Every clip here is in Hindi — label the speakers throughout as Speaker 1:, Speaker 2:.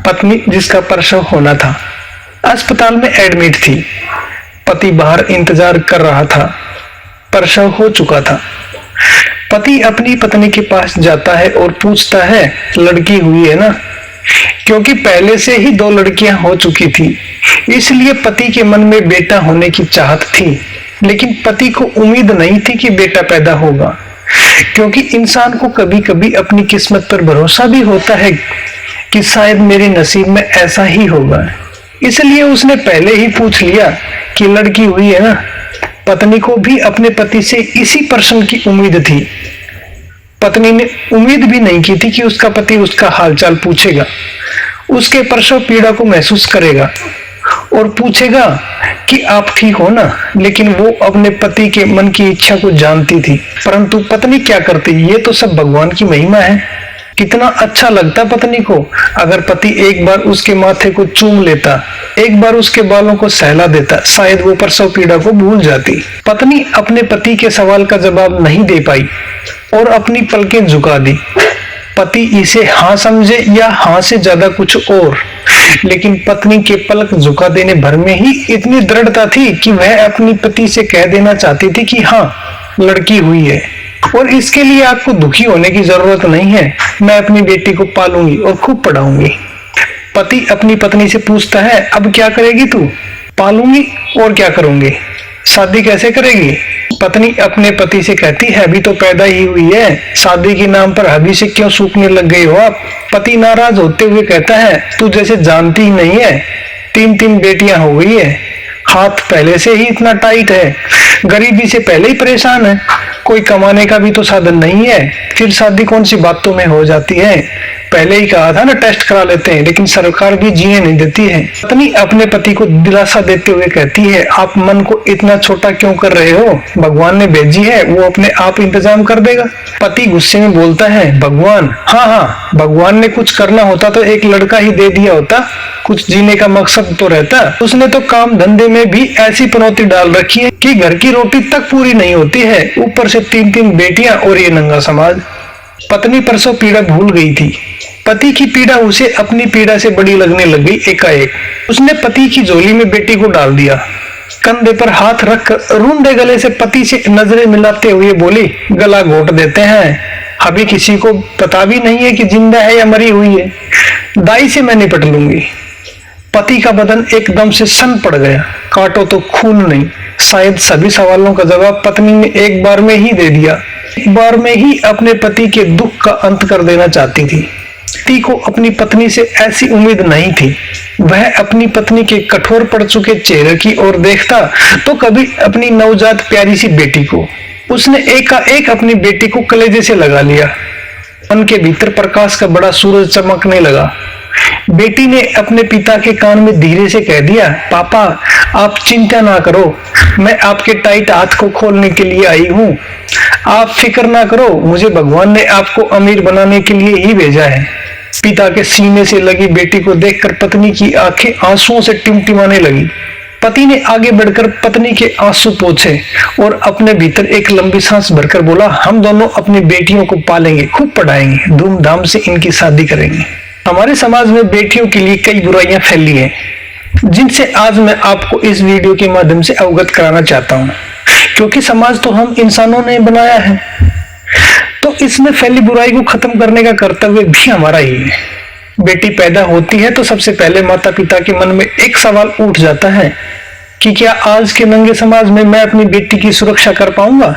Speaker 1: पत्नी जिसका प्रसव होना था अस्पताल में एडमिट थी। पति बाहर इंतजार कर रहा था। प्रसव हो चुका था। पति अपनी पत्नी के पास जाता है और पूछता है, लड़की हुई है ना? क्योंकि पहले से ही 2 लड़कियां हो चुकी थी, इसलिए पति के मन में बेटा होने की चाहत थी। लेकिन पति को उम्मीद नहीं थी कि बेटा पैदा होगा, क्योंकि इंसान को कभी कभी अपनी किस्मत पर भरोसा भी होता है कि शायद मेरे नसीब में ऐसा ही होगा। इसलिए उसने पहले ही पूछ लिया कि लड़की हुई है ना? पत्नी को भी अपने पति से इसी प्रश्न की उम्मीद थी। पत्नी ने उम्मीद भी नहीं की थी कि उसका पति उसका हालचाल पूछेगा, उसके प्रसव पीड़ा को महसूस करेगा और पूछेगा कि आप ठीक हो ना। लेकिन वो अपने पति के मन की इच्छा को जानती थी, परंतु पत्नी क्या करती, ये तो सब भगवान की महिमा है। कितना अच्छा लगता पत्नी को अगर पति एक बार उसके माथे को चूम लेता, एक बार उसके बालों को सहला देता, शायद वो प्रसव पीड़ा को भूल जाती। पत्नी अपने पति के सवाल का जवाब नहीं दे पाई और अपनी पलकें झुका दी। पति इसे हाँ समझे या हाँ से ज्यादा कुछ और, लेकिन पत्नी के पलक झुका देने भर में ही इतनी दृढ़ता थी कि वह अपनी पति से कह देना चाहती थी कि हाँ, लड़की हुई है और इसके लिए आपको दुखी होने की जरूरत नहीं है। मैं अपनी बेटी को पालूंगी और खूब पढ़ाऊंगी। पति अपनी पत्नी से पूछता है, अब क्या करेगी तू? पालूंगी और क्या करूंगी? शादी कैसे करेगी? पत्नी अपने पति से कहती है, अभी तो पैदा ही हुई है, शादी के नाम पर अभी से क्यों सूखने लग गई हो आप? पति नाराज होते हुए कहता है, तू जैसे जानती ही नहीं है, 3 बेटियां हो गई है, हाथ पहले से ही इतना टाइट है, गरीबी से पहले ही परेशान है, कोई कमाने का भी तो साधन नहीं है, फिर शादी कौन सी बातों में हो जाती है? पहले ही कहा था ना टेस्ट करा लेते हैं, लेकिन सरकार भी जीने नहीं देती है। पत्नी अपने पति को दिलासा देते हुए कहती है, आप मन को इतना छोटा क्यों कर रहे हो? भगवान ने भेजी है, वो अपने आप इंतजाम कर देगा। पति गुस्से में बोलता है, भगवान? हाँ, भगवान ने कुछ करना होता तो एक लड़का ही दे दिया होता, कुछ जीने का मकसद तो रहता। उसने तो काम धंधे में भी ऐसी पनौती डाल रखी है कि घर की रोटी तक पूरी नहीं होती है, ऊपर से 3 बेटियां और ये नंगा समाज। पत्नी प्रसव पीड़ा भूल गई थी। पति की पीड़ा उसे अपनी पीड़ा से बड़ी लगने लग गई। एकाएक उसने पति की झोली में बेटी को डाल दिया। कंधे पर हाथ रख रूंधे गले से पति से नजरें मिलाते हुए बोली, गला घोट देते हैं, अभी किसी को पता भी नहीं है कि जिंदा है या मरी हुई है, दाई से मैं निपट लूंगी। पति का बदन एकदम से सन पड़ गया। काटो तो खून नहीं। शायद सभी सवालों का जवाब पत्नी ने एक बार में ही दे दिया। एक बार में ही अपने पति के दुख का अंत कर देना चाहती थी। पति को अपनी पत्नी से ऐसी उम्मीद नहीं थी। वह अपनी पत्नी के कठोर पड़ चुके चेहरे की ओर देखता तो कभी अपनी नवजात प्यारी सी बेटी को। उसने एकाएक अपनी बेटी को कलेजे से लगा लिया। मन के भीतर प्रकाश का बड़ा सूरज चमकने लगा। बेटी ने अपने पिता के कान में धीरे से कह दिया, पापा आप चिंता ना करो, मैं आपके टाइट हाथ को खोलने के लिए आई हूँ। आप फिक्र ना करो, मुझे भगवान ने आपको अमीर बनाने के लिए ही भेजा है। पिता के सीने से लगी बेटी को देखकर पत्नी की आंखें आंसुओं से टिमटिमाने लगी। पति ने आगे बढ़कर पत्नी के आंसू पोंछे और अपने भीतर एक लंबी सांस भरकर बोला, हम दोनों अपनी बेटियों को पालेंगे, खूब पढ़ाएंगे, धूमधाम से इनकी शादी करेंगे। हमारे समाज में बेटियों के लिए कई बुराइयां फैली हैं, जिनसे आज मैं आपको इस वीडियो के माध्यम से अवगत कराना चाहता हूं, क्योंकि समाज तो हम इंसानों ने बनाया है, तो इसमें फैली बुराई को खत्म करने का कर्तव्य भी हमारा ही है। बेटी पैदा होती है तो सबसे पहले माता पिता के मन में एक सवाल उठ जाता है कि क्या आज के नंगे समाज में मैं अपनी बेटी की सुरक्षा कर पाऊंगा?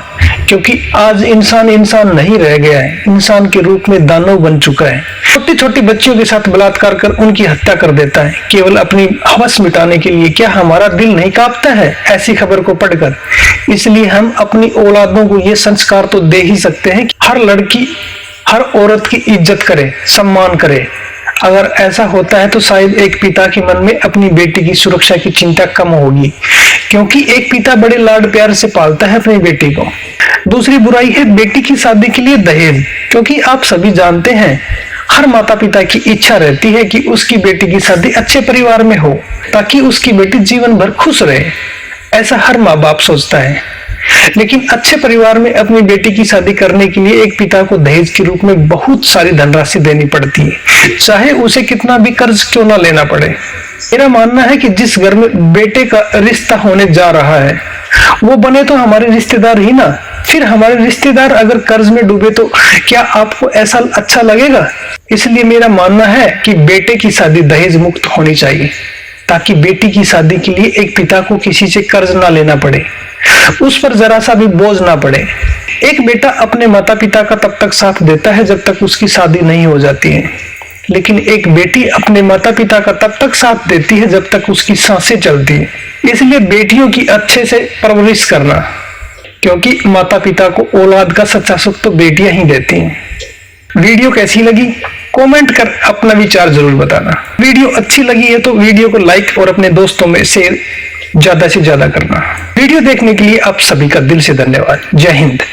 Speaker 1: क्योंकि आज इंसान नहीं रह गया है, इंसान के रूप में दानव बन चुका है। छोटी छोटी बच्चियों के साथ बलात्कार कर उनकी हत्या कर देता है, केवल अपनी हवस मिटाने के लिए। क्या हमारा दिल नहीं कांपता है ऐसी खबर को पढ़कर? इसलिए हम अपनी औलादों को ये संस्कार तो दे ही सकते हैं कि हर लड़की हर औरत की इज्जत करे, सम्मान करे। अगर ऐसा होता है तो शायद एक पिता के मन में अपनी बेटी की सुरक्षा की चिंता कम होगी, क्योंकि एक पिता बड़े लाड प्यार से पालता है अपनी बेटी को। दूसरी बुराई है बेटी की शादी के लिए दहेज, क्योंकि आप सभी जानते हैं हर माता पिता की इच्छा रहती है कि उसकी बेटी की शादी अच्छे परिवार में हो, ताकि उसकी बेटी जीवन भर खुश रहे। ऐसा हर माँ बाप सोचता है। लेकिन अच्छे परिवार में अपनी बेटी की शादी करने के लिए एक पिता को दहेज के रूप में बहुत सारी धनराशि देनी पड़ती है, चाहे उसे कितना भी कर्ज क्यों ना लेना पड़े। मेरा मानना है कि जिस घर में बेटे का रिश्ता होने जा रहा है वो बने तो हमारे रिश्तेदार ही ना। फिर हमारे रिश्तेदार अगर कर्ज में डूबे तो क्या आपको ऐसा अच्छा लगेगा? इसलिए मेरा मानना है कि बेटे की शादी दहेज मुक्त होनी चाहिए, ताकि बेटी की शादी के लिए एक पिता को किसी से कर्ज ना लेना पड़े, उस पर जरा सा भी बोझ ना पड़े। एक बेटा अपने माता पिता का तब तक साथ देता है जब तक उसकी शादी नहीं हो जाती है, लेकिन एक बेटी अपने माता पिता का तब तक साथ देती है जब तक उसकी सांसें चलती है। इसलिए बेटियों की अच्छे से परवरिश करना, क्योंकि माता पिता को औलाद का सच्चा सुख तो बेटियां ही देती हैं। वीडियो कैसी लगी कमेंट कर अपना विचार जरूर बताना। वीडियो अच्छी लगी है तो वीडियो को लाइक और अपने दोस्तों में शेयर ज्यादा से ज्यादा करना। वीडियो देखने के लिए आप सभी का दिल से धन्यवाद। जय हिंद।